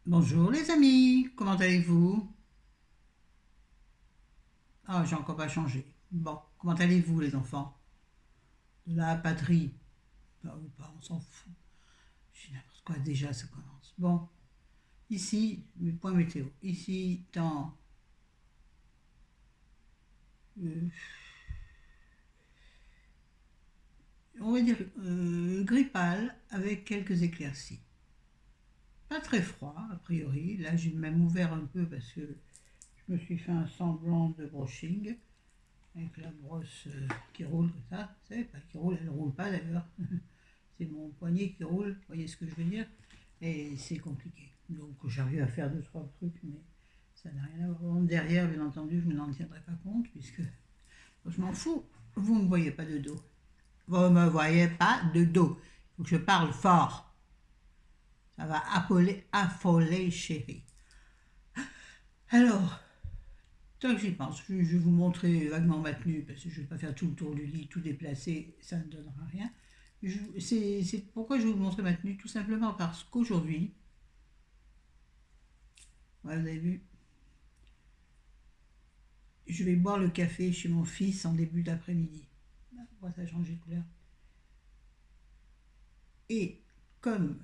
Bonjour les amis, comment allez-vous? Ah, j'ai encore pas changé. Bon, comment allez-vous les enfants? De la patrie? Bah, ou pas, on s'en fout. Je n'importe quoi, déjà ça commence. Bon, ici, le point météo. Ici, temps, euh, on va dire gris pâle avec quelques éclaircies. Pas très froid, a priori. Là, j'ai même ouvert un peu parce que je me suis fait un semblant de brushing avec la brosse qui roule comme ça. Vous savez, pas qui roule, elle ne roule pas d'ailleurs. C'est mon poignet qui roule, vous voyez ce que je veux dire? Et c'est compliqué. Donc j'arrive à faire deux, trois trucs, mais ça n'a rien à voir. Derrière, bien entendu, je n'en tiendrai pas compte, puisque je m'en fous. Vous ne me voyez pas de dos. Vous ne me voyez pas de dos. Il faut que je parle fort. Ça va affoler chérie. Alors, tant que j'y pense, je vais vous montrer vaguement ma tenue, parce que je ne vais pas faire tout le tour du lit, tout déplacer, ça ne donnera rien. C'est pourquoi je vais vous montrer ma tenue, tout simplement parce qu'aujourd'hui, ouais, vous avez vu, je vais boire le café chez mon fils en début d'après-midi. Moi, ça a changé de couleur. Et comme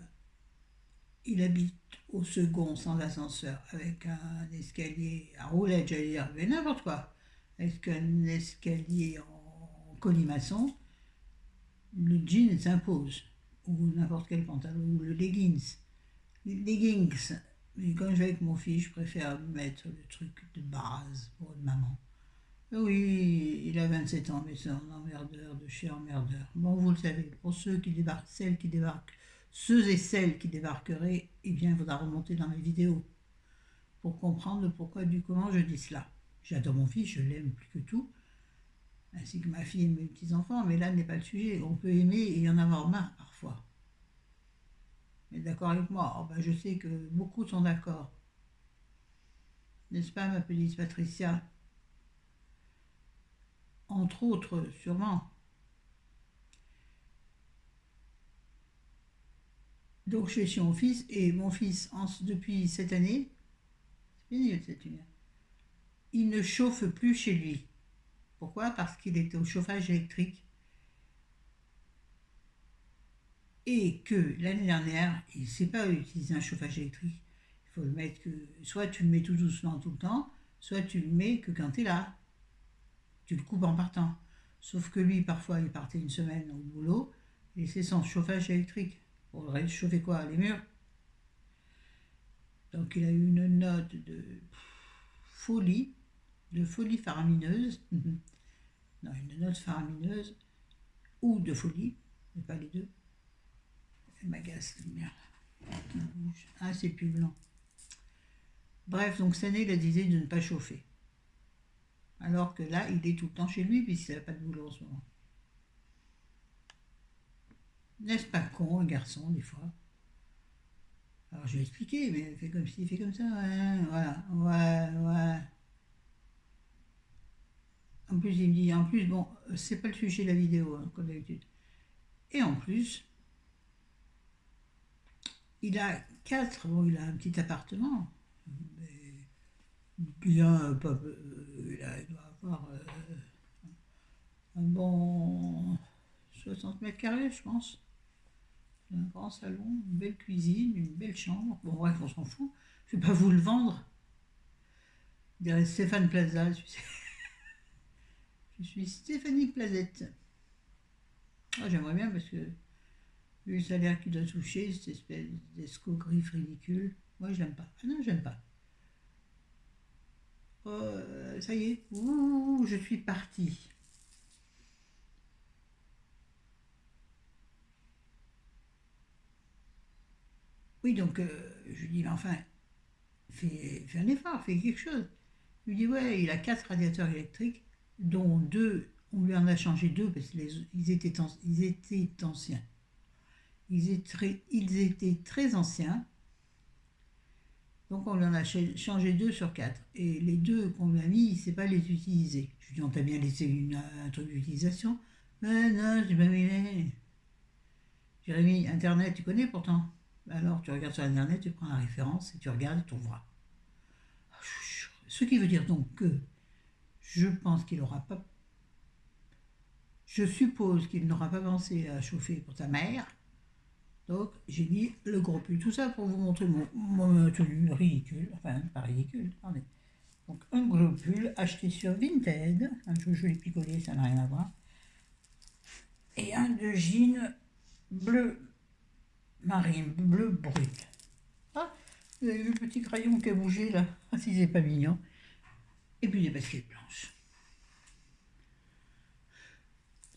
il habite au second sans ascenseur, avec un escalier à roulette, j'allais dire, mais n'importe quoi, avec un escalier en colimaçon, le jean s'impose, ou n'importe quel pantalon, ou le leggings. Les leggings. Mais quand je vais avec mon fils, je préfère mettre le truc de base pour une maman. Oui, il a 27 ans, mais c'est un emmerdeur de chez emmerdeur. Bon, vous le savez, pour ceux qui débarquent, celles qui débarquent, ceux et celles qui débarqueraient, eh bien, il faudra remonter dans mes vidéos pour comprendre le pourquoi du comment je dis cela. J'adore mon fils, je l'aime plus que tout, ainsi que ma fille et mes petits-enfants, mais là n'est pas le sujet. On peut aimer et en avoir marre parfois. Mais d'accord avec moi? Oh, ben, je sais que beaucoup sont d'accord. N'est-ce pas, ma petite Patricia? Entre autres, sûrement. Donc je suis chez mon fils et mon fils, depuis cette année, c'est fini cette année, il ne chauffe plus chez lui. Pourquoi? Parce qu'il était au chauffage électrique et que l'année dernière, il ne sait pas utiliser un chauffage électrique. Il faut le mettre que, soit tu le mets tout doucement tout le temps, soit tu le mets que quand tu es là. Tu le coupes en partant. Sauf que lui, parfois, il partait une semaine au boulot et c'est sans chauffage électrique. Pour réchauffer quoi? Les murs. Donc il a eu une note folie, de folie faramineuse. Non, une note faramineuse ou de folie, mais pas les deux. Elle m'agace, merde. Ah, c'est plus blanc. Bref, donc cette année, il a décidé de ne pas chauffer. Alors que là, il est tout le temps chez lui puisqu'il n'a pas de boulot en ce moment. N'est-ce pas con, un garçon, des fois? Alors je vais expliquer, mais il fait comme ci, il fait comme ça, ouais, voilà, ouais, ouais. En plus, il me dit, en plus, bon, c'est pas le sujet de la vidéo, hein, comme d'habitude. Et en plus, il a quatre, bon, il a un petit appartement, mais bien, pas, il doit avoir un bon 60 mètres carrés, je pense. Un grand salon, une belle cuisine, une belle chambre. Bon, bref, on s'en fout. Je vais pas vous le vendre. Je dirais Stéphane Plaza, je suis Stéphanie Plazette. Ah, j'aimerais bien parce que vu le salaire qu'il doit toucher, cette espèce d'escogriffe ridicule, moi je l'aime pas. Ah non, j'aime pas. Oh, ça y est, ouh, je suis partie. Oui, donc je lui dis, mais enfin, fais un effort, fais quelque chose. Il lui dit, ouais, il a quatre radiateurs électriques, dont deux, on lui en a changé deux parce qu'ils étaient anciens. Ils étaient très anciens, donc on lui en a changé deux sur quatre. Et les deux qu'on lui a mis, il ne sait pas les utiliser. Je lui dis, on t'a bien laissé un truc d'utilisation. Mais non, j'ai pas mis. Jérémy, Internet, tu connais pourtant. Alors tu regardes sur Internet, tu prends la référence et tu regardes et tu trouveras. Ce qui veut dire donc que je pense qu'il n'aura pas. Je suppose qu'il n'aura pas pensé à chauffer pour ta mère. Donc j'ai mis le gros pull. Tout ça pour vous montrer mon tenue ridicule. Enfin, pas ridicule, attendez. Donc un gros pull acheté sur Vinted. Un jour je l'ai picolé, ça n'a rien à voir. Et un de jean bleu marine, bleu brut. Ah, vous avez vu le petit crayon qui a bougé là? Ah, si c'est pas mignon. Et puis des baskets blanches.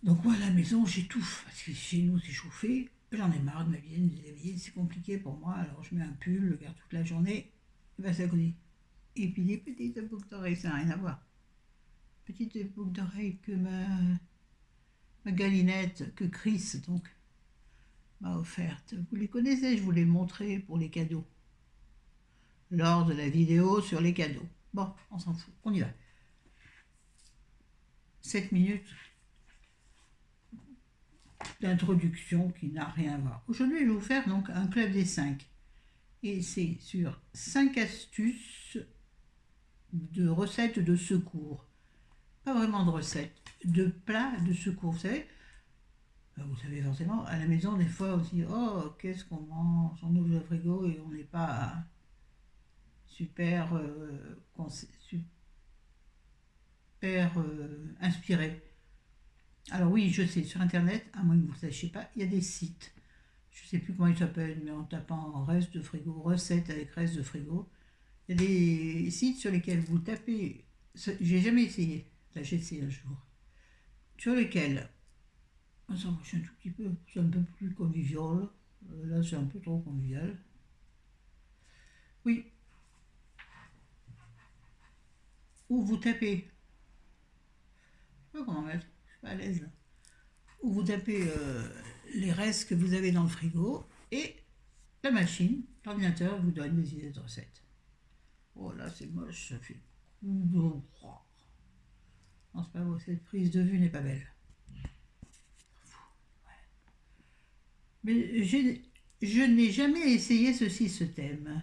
Donc moi à la maison j'étouffe parce que chez nous c'est chauffé. J'en ai marre de m'habiller, c'est compliqué pour moi. Alors je mets un pull, je garde toute la journée, et ben ça connaît. Et puis des petites boucles d'oreilles, ça n'a rien à voir. Petites boucles d'oreilles que ma galinette, que Chris donc m'a offerte. Vous les connaissez, je vous les montrais pour les cadeaux. Lors de la vidéo sur les cadeaux. Bon, on s'en fout, on y va. 7 minutes d'introduction qui n'a rien à voir. Aujourd'hui, je vais vous faire donc un club des 5. Et c'est sur 5 astuces de recettes de secours. Pas vraiment de recettes, de plats de secours. Vous savez forcément, à la maison, des fois, on se dit, oh, qu'est-ce qu'on mange? On ouvre le frigo et on n'est pas super, super inspiré. Alors oui, je sais, sur Internet, à moins que vous ne le sachiez pas, il y a des sites. Je ne sais plus comment ils s'appellent, mais en tapant reste de frigo, recette avec reste de frigo, il y a des sites sur lesquels vous tapez, j'ai jamais essayé, là j'ai essayé un jour, sur lesquels, on s'en fiche un tout petit peu, c'est un peu plus convivial, là c'est un peu trop convivial. Oui, ou vous tapez, je sais pas comment mettre, je suis pas à l'aise là, ou vous tapez les restes que vous avez dans le frigo et la machine, l'ordinateur vous donne des idées de recettes. Oh là c'est moche, ça fait. Non, c'est pas beau, cette prise de vue n'est pas belle. Mais je n'ai jamais essayé ce système.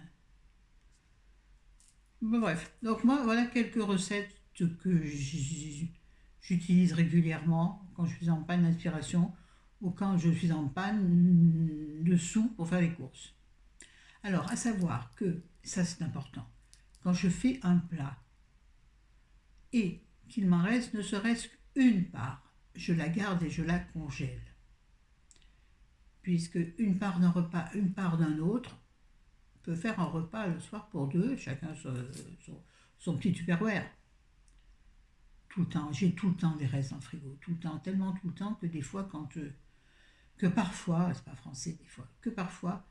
Bon, bref, donc moi, voilà quelques recettes que j'utilise régulièrement quand je suis en panne d'inspiration ou quand je suis en panne de sous pour faire les courses. Alors, à savoir que, ça c'est important, quand je fais un plat et qu'il m'en reste ne serait-ce qu'une part, je la garde et je la congèle. Puisque une part d'un repas, une part d'un autre, peut faire un repas le soir pour deux, chacun son petit tupperware. Tout le temps, j'ai tout le temps des restes dans le frigo, tout le temps, tellement tout le temps que des fois que parfois, c'est pas français des fois, que parfois,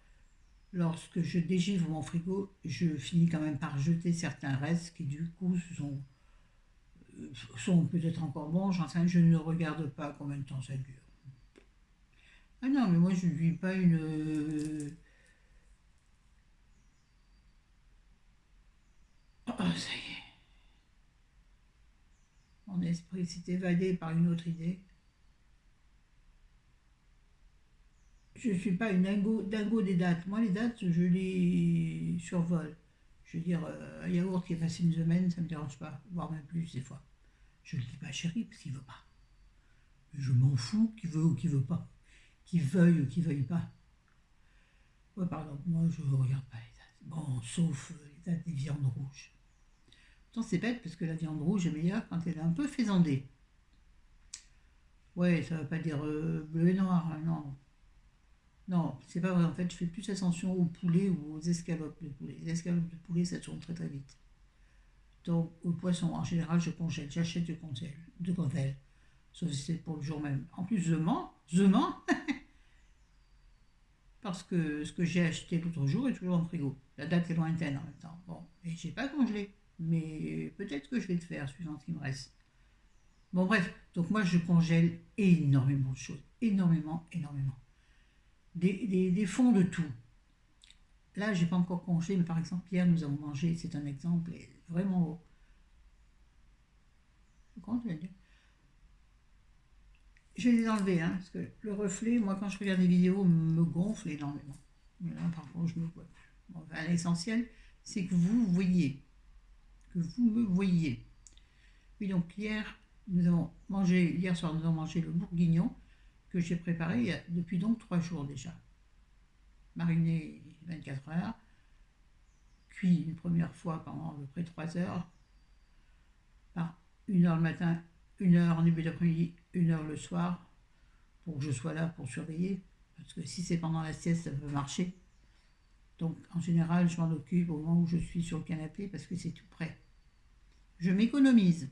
lorsque je dégivre mon frigo, je finis quand même par jeter certains restes qui du coup sont peut-être encore bons, je ne regarde pas combien de temps ça dure. Ah non, mais moi je ne vis pas une. Oh, ça y est, mon esprit s'est évadé par une autre idée. Je ne suis pas une dingo des dates. Moi, les dates, je les survole. Je veux dire, un yaourt qui est passé une semaine, ça ne me dérange pas, voire même plus des fois. Je ne le dis pas à chéri parce qu'il ne veut pas. Je m'en fous qu'il veut ou qu'il ne veut pas. Qu'il veuille ou qu'il ne veuille pas. Ouais, par exemple, moi, je ne regarde pas les dates. Bon, sauf les dates des viandes rouges. Pourtant, c'est bête parce que la viande rouge est meilleure quand elle est un peu faisandée. Ouais, ça ne veut pas dire bleu et noir, hein, non. Non, c'est pas vrai. En fait, je fais plus attention au poulet ou aux escalopes de poulet. Les escalopes de poulet, ça tourne très très vite. Donc, au poisson, en général, je congèle. J'achète de congèle. Sauf si c'est pour le jour même. En plus, je mens, parce que ce que j'ai acheté l'autre jour est toujours en frigo. La date est lointaine en même temps. Bon, et j'ai pas congelé. Mais peut-être que je vais le faire, suivant ce qu'il me reste. Bon, bref. Donc, moi, je congèle énormément de choses. Énormément, énormément. Des fonds de tout. Là, j'ai pas encore congelé, mais par exemple, hier, nous avons mangé, c'est un exemple vraiment. Comment tu vas dire? Je vais les enlever, hein, parce que le reflet, moi, quand je regarde des vidéos, me gonfle énormément. Mais là, par contre, je me vois plus. Bon, enfin, l'essentiel, c'est que vous voyez, que vous me voyez. Oui, donc hier, hier soir, nous avons mangé le bourguignon que j'ai préparé depuis donc 3 jours déjà. Mariné 24 heures, cuit une première fois pendant à peu près 3 heures, par 1 heure le matin, 1 heure en début d'après-midi, 1 heure le soir, pour que je sois là pour surveiller. Parce que si c'est pendant la sieste, ça peut marcher. Donc en général, je m'en occupe au moment où je suis sur le canapé parce que c'est tout prêt. Je m'économise.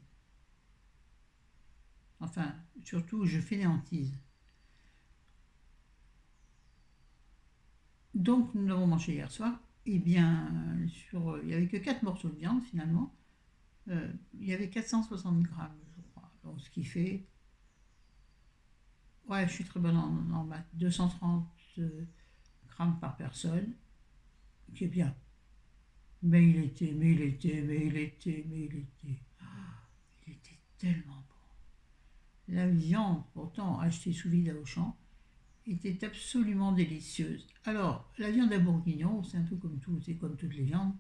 Enfin, surtout, je fainéantise. Donc nous l'avons mangé hier soir. Eh bien, il n'y avait que 4 morceaux de viande finalement. Il y avait 460 grammes, je crois. Donc, ce qui fait. Ouais, je suis très bonne en maths. 230 grammes par personne, qui est bien. Mais il était, mais il était, mais il était, mais il était. Il était tellement bon. La viande, pourtant achetée sous vide à Auchan, était absolument délicieuse. Alors, la viande à bourguignon, c'est un peu comme tout, c'est comme toutes les viandes.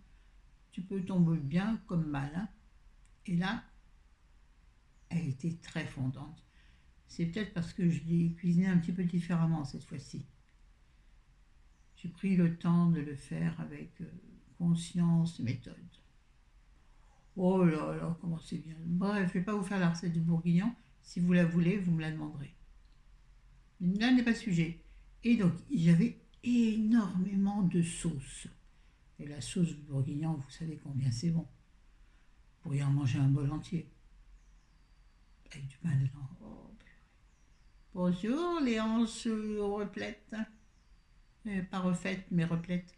Tu peux tomber bien comme mal, hein. Et là, elle était très fondante. C'est peut-être parce que je l'ai cuisiné un petit peu différemment cette fois-ci. J'ai pris le temps de le faire avec conscience et méthode. Oh là là, comment c'est bien. Bref, je ne vais pas vous faire la recette du bourguignon. Si vous la voulez, vous me la demanderez. Là n'est pas le sujet. Et donc, il y avait énormément de sauce. Et la sauce du bourguignon, vous savez combien c'est bon. Vous pourriez en manger un bol entier. Avec du pain dedans. Oh. Bonjour, les hanches replètes. Pas refaites, mais replètes.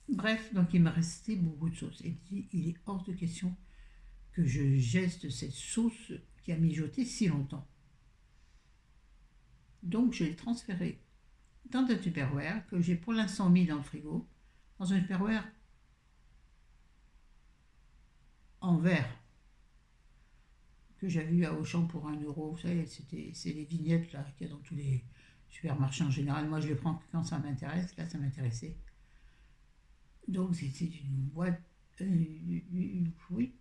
Bref, donc il m'a resté beaucoup de sauce. Et il est hors de question que je geste cette sauce qui a mijoté si longtemps. Donc je l'ai transférée dans un Tupperware que j'ai pour l'instant mis dans le frigo, dans un Tupperware en verre que j'avais eu à Auchan pour 1 euro. Vous savez, c'est les vignettes là qu'il y a dans tous les supermarchés en général. Moi je les prends quand ça m'intéresse. Là ça m'intéressait. Donc c'était une boîte, oui.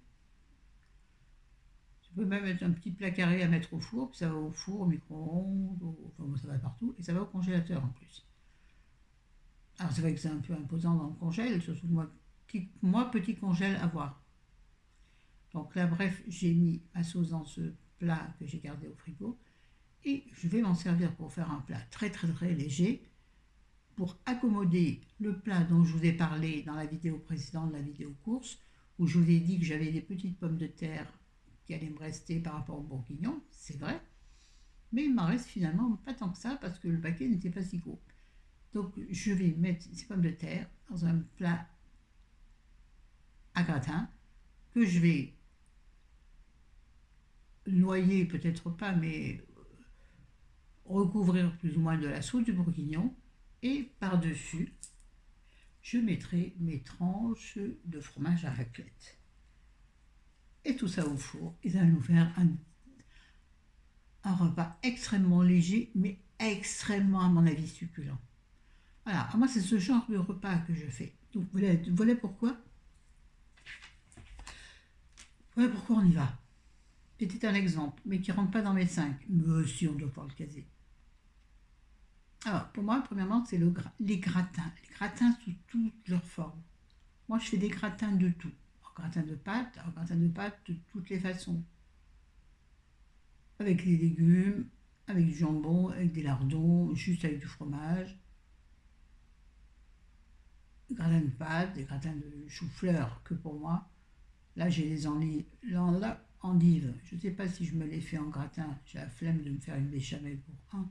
Tu peux même mettre un petit plat carré à mettre au four, puis ça va au four, au micro-ondes, enfin bon, ça va partout, et ça va au congélateur en plus. Alors c'est vrai que c'est un peu imposant dans le congèle, surtout moi petit congèle à voir. Donc là, bref, j'ai mis ma sauce dans ce plat que j'ai gardé au frigo, et je vais m'en servir pour faire un plat très très très léger, pour accommoder le plat dont je vous ai parlé dans la vidéo précédente, la vidéo course, où je vous ai dit que j'avais des petites pommes de terre qui allaient me rester par rapport au bourguignon, c'est vrai, mais il m'en reste finalement pas tant que ça parce que le paquet n'était pas si gros. Donc je vais mettre ces pommes de terre dans un plat à gratin que je vais noyer, peut-être pas, mais recouvrir plus ou moins de la sauce du bourguignon, et par-dessus, je mettrai mes tranches de fromage à raclette. Et tout ça au four, et ça va nous faire un repas extrêmement léger, mais extrêmement, à mon avis, succulent. Voilà, moi c'est ce genre de repas que je fais. Donc voilà pourquoi on y va. C'était un exemple, mais qui ne rentre pas dans mes 5. Mais si, on doit pouvoir le caser. Alors, pour moi, premièrement, c'est les gratins. Les gratins sous toutes leurs formes. Moi, je fais des gratins de tout. En gratin de pâte de toutes les façons. Avec des légumes, avec du jambon, avec des lardons, juste avec du fromage. Des gratins de pâte, des gratins de chou-fleur, que pour moi. Là, j'ai les endives. Je ne sais pas si je me les fais en gratin. J'ai la flemme de me faire une béchamel pour un.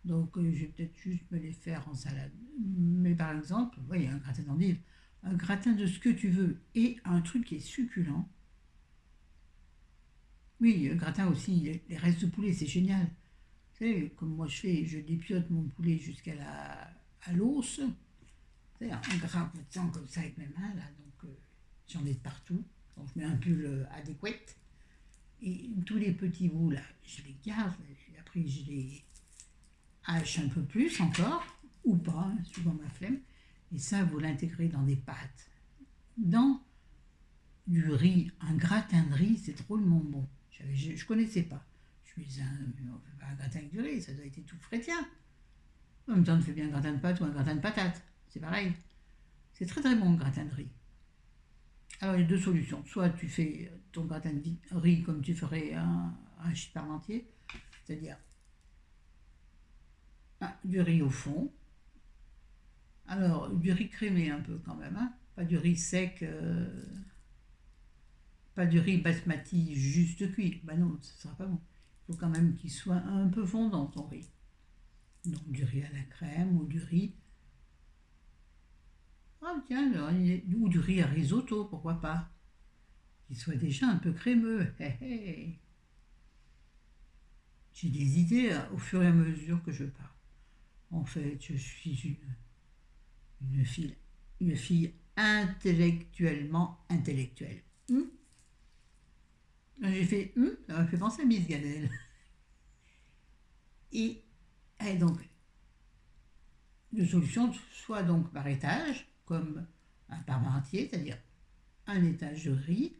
Donc, je vais peut-être juste me les faire en salade. Mais par exemple, oui, un gratin d'endives, un gratin de ce que tu veux et un truc qui est succulent. Oui, le gratin aussi, les restes de poulet, c'est génial. Vous savez, comme moi je fais, je dépiote mon poulet jusqu'à à l'os. En gravotant comme ça avec mes mains, là. Donc, j'en ai de partout. Donc, je mets un pull adéquat. Et tous les petits bouts, là, je les garde. Après, je les hache un peu plus encore. ou pas, hein, suivant ma flemme. Et ça, vous l'intégrez dans des pâtes. Dans du riz, un gratin de riz, c'est drôlement bon. Je ne connaissais pas. Je me disais, on fait pas un gratin avec du riz, ça doit être tout frétien. En même temps, on fait bien un gratin de pâte ou un gratin de patate. C'est pareil. C'est très très bon le gratin de riz. Alors il y a deux solutions. Soit tu fais ton gratin de riz comme tu ferais un ch'ti parmentier, c'est-à-dire du riz au fond. Alors du riz crémé un peu quand même, hein. Pas du riz sec, pas du riz basmati juste cuit. Ben non, ce ne sera pas bon. Il faut quand même qu'il soit un peu fondant ton riz. Donc du riz à la crème ou du riz. Ah tiens, ou du riz à risotto, pourquoi pas. Qu'il soit déjà un peu crémeux. Hey, hey. J'ai des idées au fur et à mesure que je parle. En fait, je suis une fille, une fille intellectuellement intellectuelle. J'ai fait ça m'a fait penser à Miss Gadel. Et, et donc, deux solutions, soit donc par étage, comme un parmentier, c'est-à-dire un étage de riz,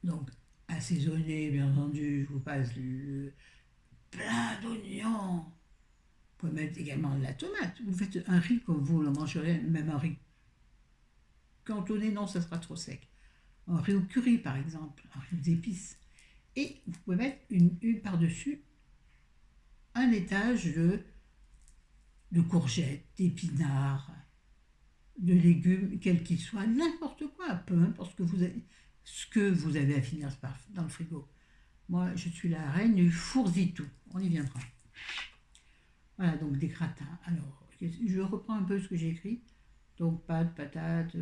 donc assaisonné, bien entendu, je vous passe plein d'oignons. Vous pouvez mettre également de la tomate. Vous faites un riz comme vous le mangerez, même un riz cantonné, non, ça sera trop sec. Un riz au curry, par exemple, un riz aux épices. Et vous pouvez mettre une par-dessus un étage de courgettes, d'épinards, de légumes, quels qu'ils soient, n'importe quoi, peu importe ce que vous avez à finir dans le frigo. Moi, je suis la reine du fourzitou. On y viendra. Voilà, donc des gratins. Alors, je reprends un peu ce que j'ai écrit. Donc, pâtes, patates,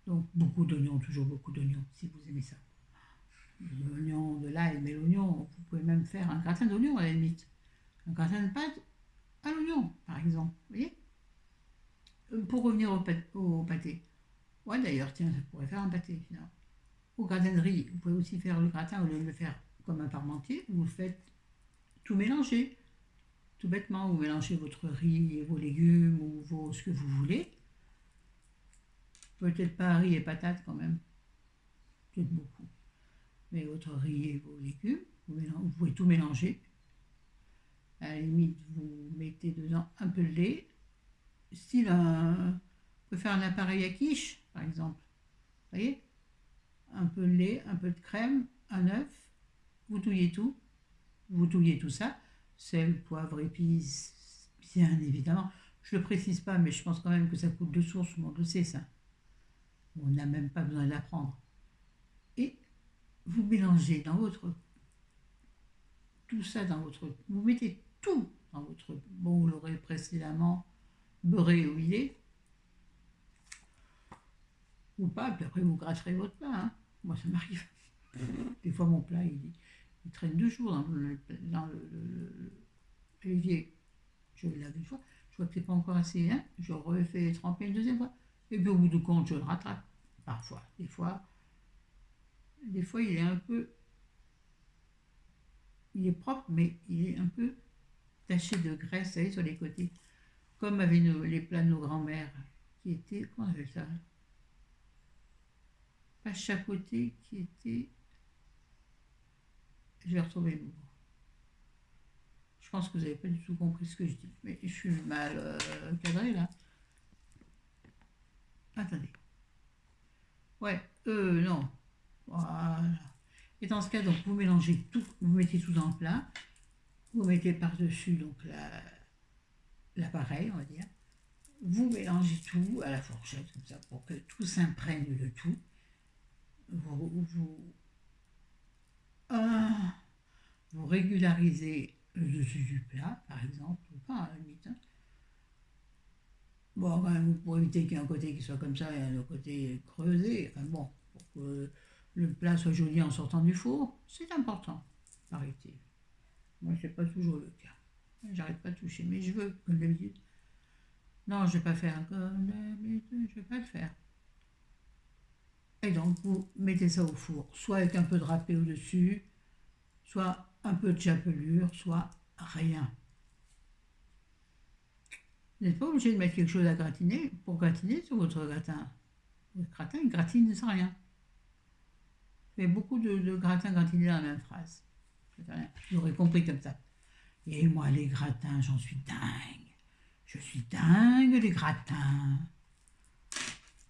donc beaucoup d'oignons, toujours beaucoup d'oignons, si vous aimez ça. De l'oignon, de l'ail, mais l'oignon, vous pouvez même faire un gratin d'oignon à la limite. Un gratin de pâte à l'oignon, par exemple. Vous voyez. Pour revenir au pâté. Ouais, d'ailleurs, tiens, ça pourrait faire un pâté, finalement. Au gratin de riz, vous pouvez aussi faire le gratin, au lieu de le faire comme un parmentier, vous faites tout mélanger. Tout bêtement, vous mélangez votre riz et vos légumes ou ce que vous voulez. Peut-être pas riz et patates quand même, peut-être beaucoup. Mais votre riz et vos légumes, vous pouvez tout mélanger. À la limite, vous mettez dedans un peu de lait, style vous pouvez faire un appareil à quiche, par exemple. Vous voyez, un peu de lait, un peu de crème, un œuf, vous touillez tout ça, sel, poivre, épices, bien évidemment. Je ne le précise pas, mais je pense quand même que ça coûte de source, tout le monde le sait ça. On n'a même pas besoin d'apprendre. Et vous mélangez tout ça dans votre, vous mettez tout dans votre, bon, vous l'aurez précédemment beurré ou huilé, ou pas, puis après vous gratterez votre plat. Hein. Moi, ça m'arrive. Des fois, mon plat, il traîne 2 jours dans l'évier. Je le lave une fois, je vois que c'est pas encore assez, hein. Je refais tremper une deuxième fois. Et puis au bout du compte, je le rattrape. Parfois. Des fois, il est un peu. Il est propre, mais il est un peu taché de graisse, vous savez, sur les côtés. Comme avaient les plats de nos grands-mères, qui étaient. Comment on appelle ça? Pas chapeautés, qui étaient. Je vais retrouver le mot. Je pense que vous n'avez pas du tout compris ce que je dis. Mais je suis mal cadré là. Attendez. Ouais, non. Voilà. Et dans ce cas, donc, vous mélangez tout, vous mettez tout dans le plat. Vous mettez par-dessus donc l'appareil, on va dire. Vous mélangez tout à la fourchette, comme ça, pour que tout s'imprègne de tout. Ah, vous régularisez le dessus du plat, par exemple, ou pas à la limite. Hein. Bon, quand même, pour éviter qu'il y ait un côté qui soit comme ça et un autre côté creusé. Enfin bon, pour que le plat soit joli en sortant du four, c'est important, paraît-il. Moi, c'est pas toujours le cas. J'arrête pas de toucher mes cheveux, comme d'habitude. Non, je vais pas faire comme d'habitude, je vais pas le faire. Et donc, vous mettez ça au four, soit avec un peu de râpé au-dessus, soit un peu de chapelure, soit rien. Vous n'êtes pas obligé de mettre quelque chose à gratiner pour gratiner sur votre gratin. Votre gratin, il gratine sans rien. Il y a beaucoup de gratins gratinés dans la même phrase. Vous aurez compris comme ça. Et moi, les gratins, j'en suis dingue. Je suis dingue des gratins.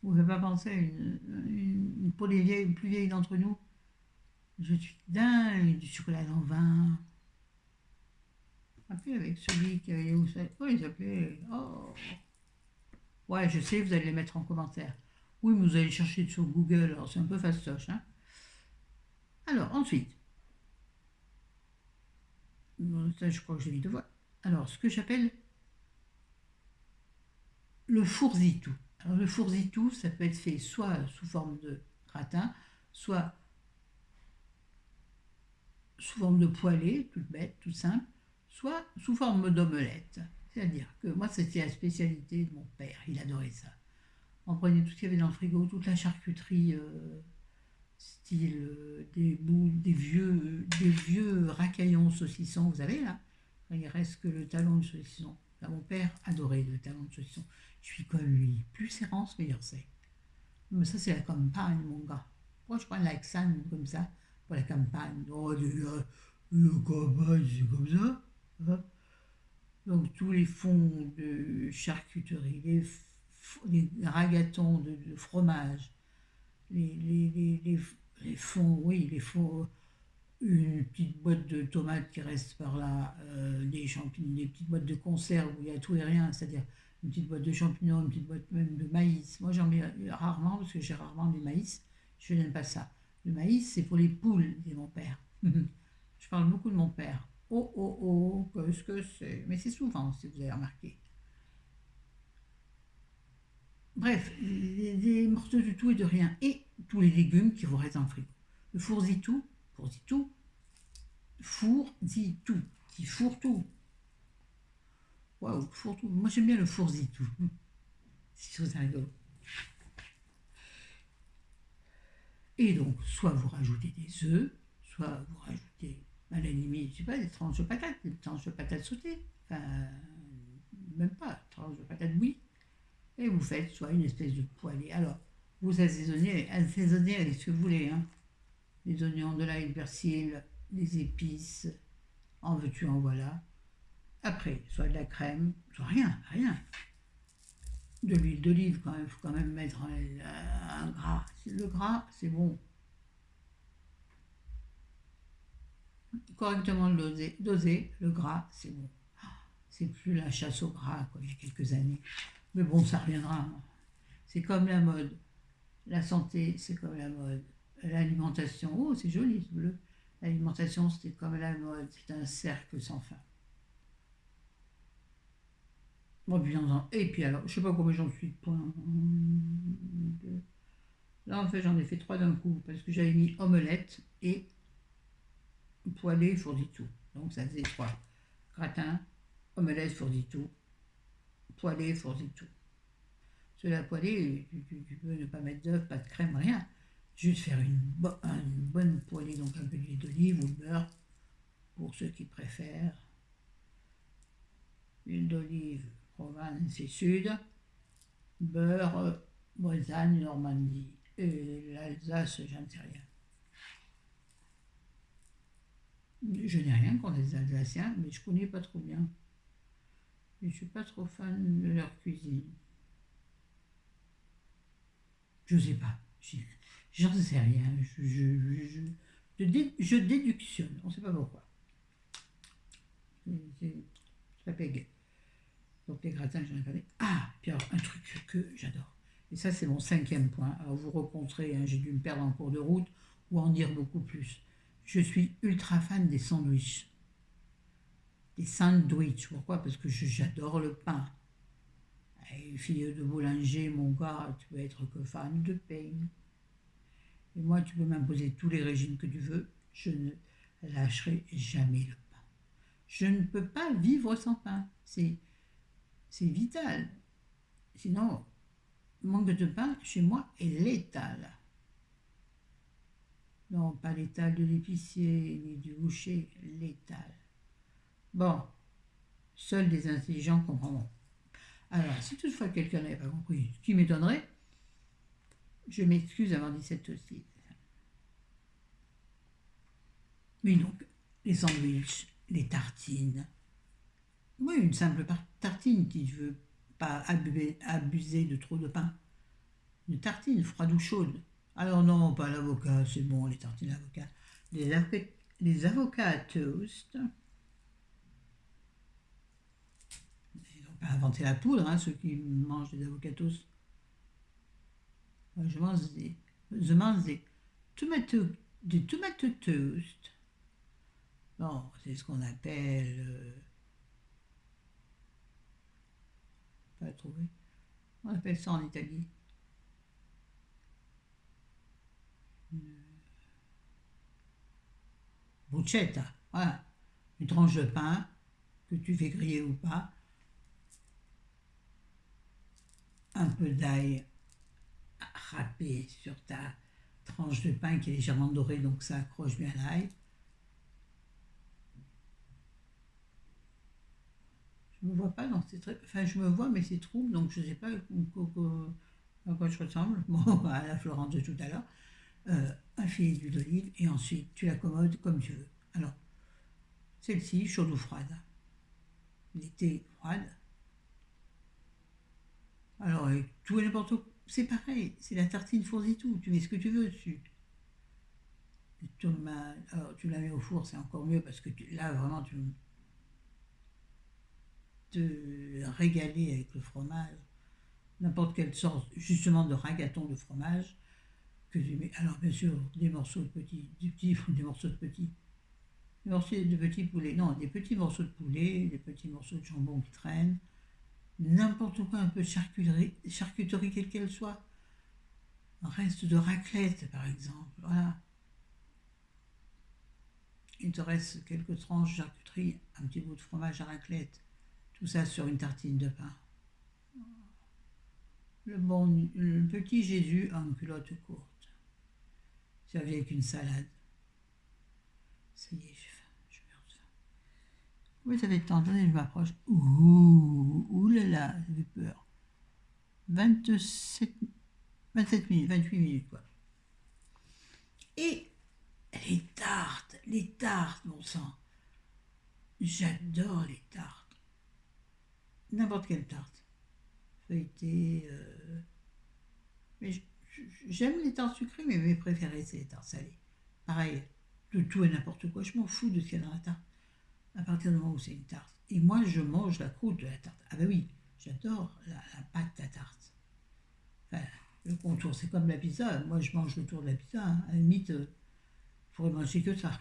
Vous ne pouvez pas penser à pour les vieilles, plus vieilles d'entre nous. Je suis dingue du chocolat dans le vin. Après, avec celui qui avait. Oh, il s'appelait. Oh. Ouais, je sais, vous allez les mettre en commentaire. Oui, mais vous allez chercher sur Google, alors c'est un peu fastoche. Hein. Alors, ensuite. Ça, je crois que j'ai mis deux fois. Alors, ce que j'appelle le fourzitou. Alors, le fourzitou, ça peut être fait soit sous forme de gratin, soit sous forme de poêlée, toute bête, tout simple, soit sous forme d'omelette. C'est-à-dire que moi, c'était la spécialité de mon père, il adorait ça. On prenait tout ce qu'il y avait dans le frigo, toute la charcuterie, style des vieux racaillons saucissons, vous savez là, il reste que le talon de saucisson. Là, mon père adorait le talon de saucisson. Je suis comme lui, plus c'est rance, meilleur c'est. Mais ça, c'est la campagne, mon gars. Moi, je prends l'accent comme ça pour la campagne. Oh, la campagne, c'est comme ça. Hein. Donc, tous les fonds de charcuterie, les ragatons de fromage, les fonds, oui, les fonds, une petite boîte de tomates qui reste par là, des champignons, des petites boîtes de conserve où il y a tout et rien, c'est-à-dire une petite boîte de champignons, une petite boîte même de maïs. Moi j'en mets rarement parce que j'ai rarement du maïs, je n'aime pas ça. Le maïs c'est pour les poules, dit mon père. Je parle beaucoup de mon père. Oh oh oh, qu'est-ce que c'est? Mais c'est souvent, si vous avez remarqué. Bref, des morceaux de tout et de rien. Et tous les légumes qui vous restent dans le frigo. Le fourzitou, four dit tout, qui fourre tout. Waouh, fourre tout. Moi j'aime bien le four dit tout. C'est rigolo. Et donc, soit vous rajoutez des œufs, soit vous rajoutez, à la limite, je sais pas, des tranches de patates sautées. Enfin, même pas, tranches de patates bouillies. Et vous faites soit une espèce de poêlée. Alors, vous assaisonnez avec ce que vous voulez. Hein. Les oignons, de l'ail, du persil, des épices, en veux-tu, en voilà. Après, soit de la crème, soit rien, rien. De l'huile d'olive quand même, il faut quand même mettre un gras. Le gras, c'est bon. Correctement dosé, le gras, c'est bon. C'est plus la chasse au gras, quoi, il y a quelques années. Mais bon, ça reviendra. C'est comme la mode. La santé, c'est comme la mode. L'alimentation, oh, c'est joli ce bleu. L'alimentation, c'est comme la mode. C'est un cercle sans fin. Bon, et puis alors, je sais pas combien j'en suis de points. Là, en fait, j'en ai fait trois d'un coup parce que j'avais mis omelette et poêlée fourdi-tout. Donc, ça faisait trois. Gratin, omelette fourdi-tout, poêlée fourdi-tout. Sur la poêlée, tu peux ne pas mettre d'œuf, pas de crème, rien. Juste faire une bonne poêlée, donc un peu d'huile d'olive ou de beurre, pour ceux qui préfèrent. Huile d'olive, Provence et Sud. Beurre, Bretagne, Normandie. Et l'Alsace, j'en sais rien. Je n'ai rien contre les Alsaciens, mais je ne connais pas trop bien. Je ne suis pas trop fan de leur cuisine. Je ne sais pas. J'en sais rien. Je déductionne. On ne sait pas pourquoi. C'est pas peg. Donc les gratins, j'en ai parlé. Ah, puis alors, un truc que j'adore. Et ça, c'est mon cinquième point. Alors vous rencontrez, hein, j'ai dû me perdre en cours de route ou en dire beaucoup plus. Je suis ultra fan des sandwichs. Des sandwichs. Pourquoi? Parce que j'adore le pain. Et fille de boulanger, mon gars, tu peux être que fan de pain. Et moi, tu peux m'imposer tous les régimes que tu veux. Je ne lâcherai jamais le pain. Je ne peux pas vivre sans pain. C'est vital. Sinon, le manque de pain, chez moi, est létal. Non, pas létal de l'épicier ni du boucher, létal. Bon, seuls des intelligents comprendront. Alors, si toutefois quelqu'un n'avait pas compris, ce qui m'étonnerait, je m'excuse d'avoir dit cette aussi. Oui, donc, les sandwichs, les tartines. Oui, une simple tartine qui ne veut pas abuser de trop de pain. Une tartine froide ou chaude. Alors non, pas l'avocat, c'est bon, les tartines d'avocat. Les avocats à toast, ils n'ont pas inventé la poudre, hein, ceux qui mangent des avocats toast. Moi, je mange tomato, des tomato toast. Non, c'est ce qu'on appelle, pas trouvé. On appelle ça en Italie. Bruschetta, voilà. Une tranche de pain que tu fais griller ou pas, un peu d'ail râpé sur ta tranche de pain qui est légèrement dorée, donc ça accroche bien l'ail. Je me vois pas dans ces traits. Enfin, je me vois, mais c'est trouble, donc je ne sais pas à quoi je ressemble. Bon, à la Florence de tout à l'heure. Un filet d'huile d'olive, et ensuite tu l'accommodes comme tu veux. Alors, celle-ci, chaude ou froide. L'été, froide. Alors, tout et n'importe quoi, c'est pareil. C'est la tartine fourzie tout. Tu mets ce que tu veux dessus. Alors, tu la mets au four, c'est encore mieux parce que là, vraiment, tu te régaler avec le fromage. N'importe quelle sorte, justement, de ragaton de fromage que tu mets. Alors, bien sûr, des morceaux de petits, des morceaux de petits, des morceaux de petits poulets. Non, des petits morceaux de poulet, des petits morceaux de jambon qui traînent. N'importe quoi, un peu de charcuterie quelle qu'elle soit. Un reste de raclette, par exemple. Voilà. Il te reste quelques tranches de charcuterie, un petit bout de fromage à raclette. Tout ça sur une tartine de pain. Le petit Jésus en culotte courte, servi avec une salade. Ça y est, j'ai faim, je meurs de faim. Oui, ça fait de temps, attendez, je m'approche. Ouh là là, j'ai peur. 27, 27 minutes, 28 minutes, quoi. Et les tartes, mon sang. J'adore les tartes. N'importe quelle tarte. Feuilletée. Mais j'aime les tartes sucrées, mais mes préférées, c'est les tartes salées. Pareil, de tout et n'importe quoi. Je m'en fous de ce qu'il y a dans la tarte. À partir du moment où c'est une tarte. Et moi, je mange la croûte de la tarte. Ah ben oui, j'adore la pâte de la tarte. Enfin, le contour, c'est comme la pizza. Moi, je mange le tour de la pizza, hein. À la limite, je pourrais manger que ça.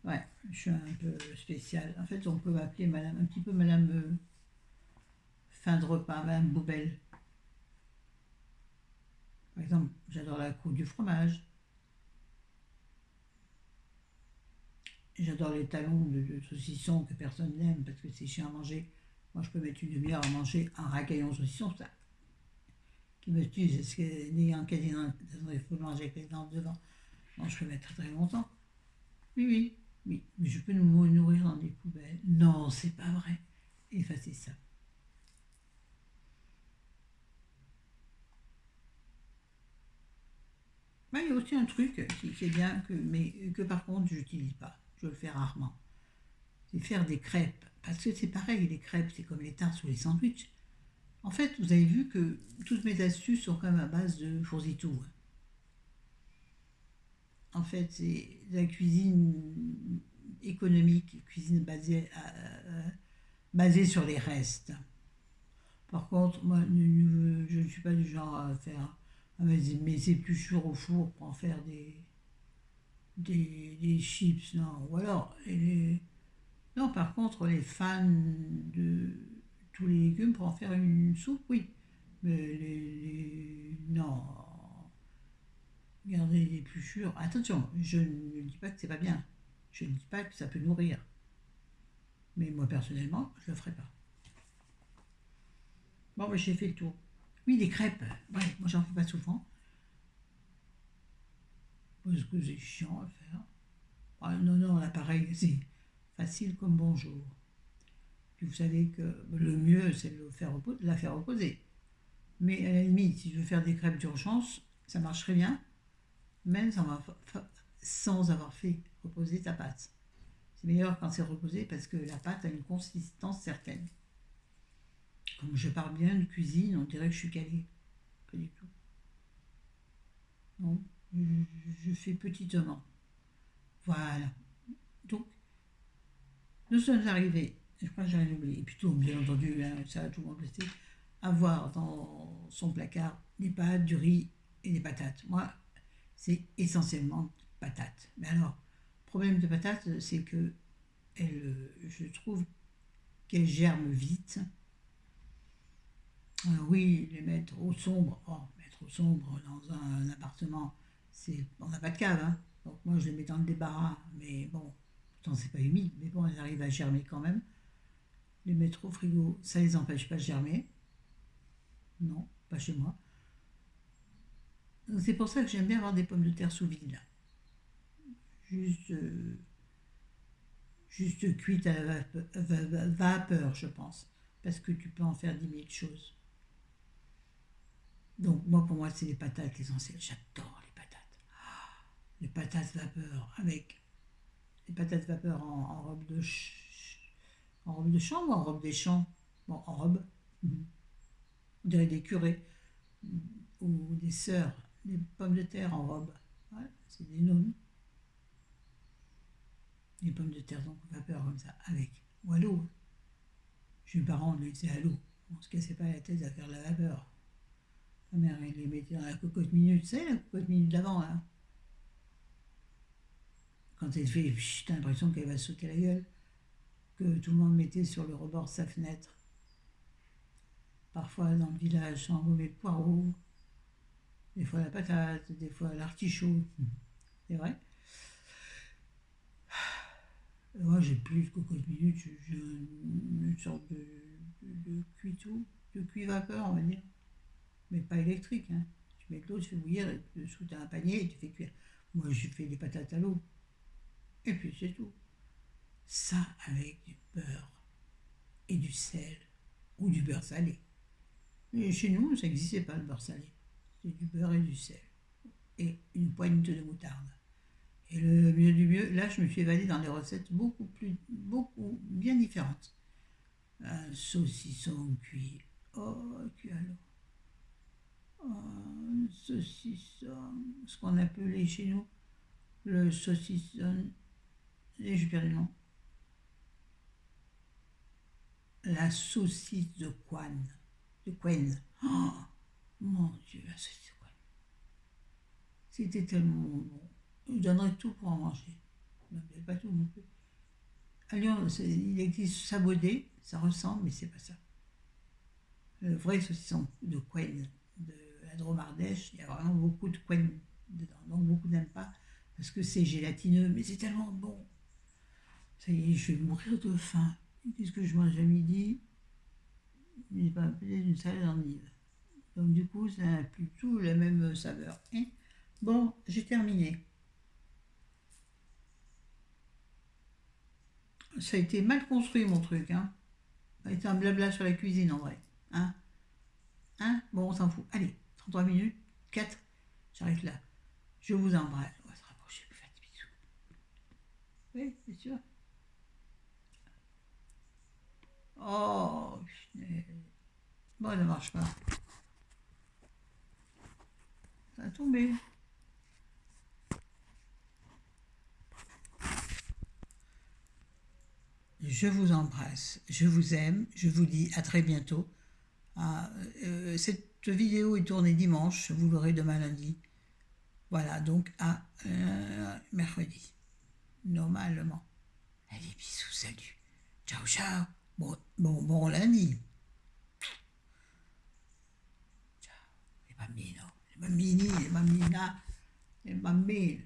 Ouais, je suis un peu spéciale. En fait, on peut m'appeler madame, un petit peu madame fin de repas, madame Boubelle. Par exemple, j'adore la croûte du fromage. J'adore les talons de saucisson que personne n'aime parce que c'est chiant à manger. Moi, je peux mettre une demi-heure à manger un racaillon saucisson, ça qui me tue, c'est ce que n'ayant quasi il faut manger avec les dents devant. Non, je peux mettre très très longtemps. Oui, oui, oui, mais je peux nous nourrir dans des poubelles. Non, c'est pas vrai. Effacez ça. Ouais, il y a aussi un truc qui est bien, mais que par contre, je n'utilise pas. Je le fais rarement. C'est faire des crêpes. Parce que c'est pareil, les crêpes, c'est comme les tartes ou les sandwichs. En fait, vous avez vu que toutes mes astuces sont quand même à base de fourzitou. En fait, c'est de la cuisine économique, cuisine basée sur les restes. Par contre, moi, je ne suis pas du genre à faire à mes épluchures au four pour en faire des chips, non. Ou alors, non, par contre, les fans de tous les légumes pour en faire une soupe, oui. Mais non, garder les épluchures. Attention, je ne dis pas que c'est pas bien. Je ne dis pas que ça peut nourrir. Mais moi, personnellement, je ne le ferai pas. Bon, ben, j'ai fait le tour. Oui, des crêpes. Ouais, moi, j'en fais pas souvent. Parce que c'est chiant à faire. Ah, non, non, là, pareil, c'est facile comme bonjour. Puis vous savez que le mieux, c'est de la faire reposer. Mais à la limite, si je veux faire des crêpes d'urgence, ça marcherait bien, même sans avoir fait reposer ta pâte. C'est meilleur quand c'est reposé parce que la pâte a une consistance certaine. Comme je parle bien de cuisine, on dirait que je suis calée. Pas du tout. Non, je fais petitement. Voilà. Donc, nous sommes arrivés, je crois que j'ai rien oublié, et puis tout, bien entendu, hein, ça a tout le monde le sait, avoir dans son placard des pâtes, du riz et des patates. Moi, c'est essentiellement patates. Mais alors, le problème de patates, c'est que je trouve qu'elles germent vite. Oui, les mettre au sombre, mettre au sombre dans un appartement, on n'a pas de cave, hein. Donc moi je les mets dans le débarras, mais bon, pourtant c'est pas humide, mais bon, elles arrivent à germer quand même. Les mettre au frigo, ça les empêche pas de germer. Non, pas chez moi. Donc, c'est pour ça que j'aime bien avoir des pommes de terre sous vide, là. Juste, juste cuites à la vapeur, je pense. Parce que tu peux en faire 10 000 choses. Donc moi, pour moi, c'est les patates l'essentiel. J'adore les patates. Les patates vapeur avec les patates vapeur en robe en robe de chambre ou en robe des champs. Bon, en robe. On dirait des curés ou des sœurs. Des pommes de terre en robe. Ouais, c'est des nonnes. Des pommes de terre donc vapeur comme ça avec ou à l'eau. Chez mes parents, on les faisait à l'eau. On se cassait pas la tête à faire la vapeur. Ma mère, elle les mettait dans la cocotte minute, tu sais, la cocotte minute d'avant, là. Quand elle fait, t'as l'impression qu'elle va sauter la gueule, que tout le monde mettait sur le rebord de sa fenêtre. Parfois, dans le village, on met le poireau, des fois la patate, des fois l'artichaut. C'est vrai. Moi, j'ai plus de cocotte minute, j'ai une sorte de cuitou, de cuit vapeur, on va dire. Mais pas électrique, hein. Tu mets de l'eau, tu fais bouillir, et dessous tu as un panier et tu fais cuire. Moi, je fais des patates à l'eau. Et puis c'est tout. Ça avec du beurre et du sel ou du beurre salé. Et chez nous, ça n'existait pas le beurre salé. C'est du beurre et du sel. Et une poignée de moutarde. Et le mieux du mieux, là, je me suis évadée dans des recettes beaucoup bien différentes. Un saucisson cuit. Oh, cuit à l'eau. Oh, un saucisson. Ce qu'on appelait chez nous le saucisson. Et je perds le nom. La saucisse de Coine. De Coine. Oh, mon Dieu, la saucisse de Coine. C'était tellement bon. Je donnerais tout pour en manger. Non, pas tout non plus. À Lyon, il existe sabodé, ça ressemble, mais c'est pas ça. Le vrai saucisson de Coine de la Drôme Ardèche, il y a vraiment beaucoup de Coine dedans. Donc beaucoup n'aiment pas parce que c'est gélatineux, mais c'est tellement bon. Ça y est, je vais mourir de faim. Qu'est-ce que je mange à midi? Peut-être une salade d'endives. Donc du coup, ça n'a plus tout la même saveur. Hein. Bon, j'ai terminé. Ça a été mal construit mon truc. Hein. Ça a été un blabla sur la cuisine en vrai. Hein, hein. Bon, on s'en fout. Allez, 33 minutes, 4. J'arrête là. Je vous embrasse. On va se rapprocher pour faire des bisous. Oui, c'est sûr. Oh, bon, ça ne marche pas. Ça a tombé. Je vous embrasse, je vous aime, je vous dis à très bientôt. Cette vidéo est tournée dimanche, vous l'aurez demain lundi. Voilà, donc à mercredi, normalement. Allez, bisous, salut. Ciao, ciao. Bon lundi. Ciao. Les bambino, les bambini, les bambina, les bambine.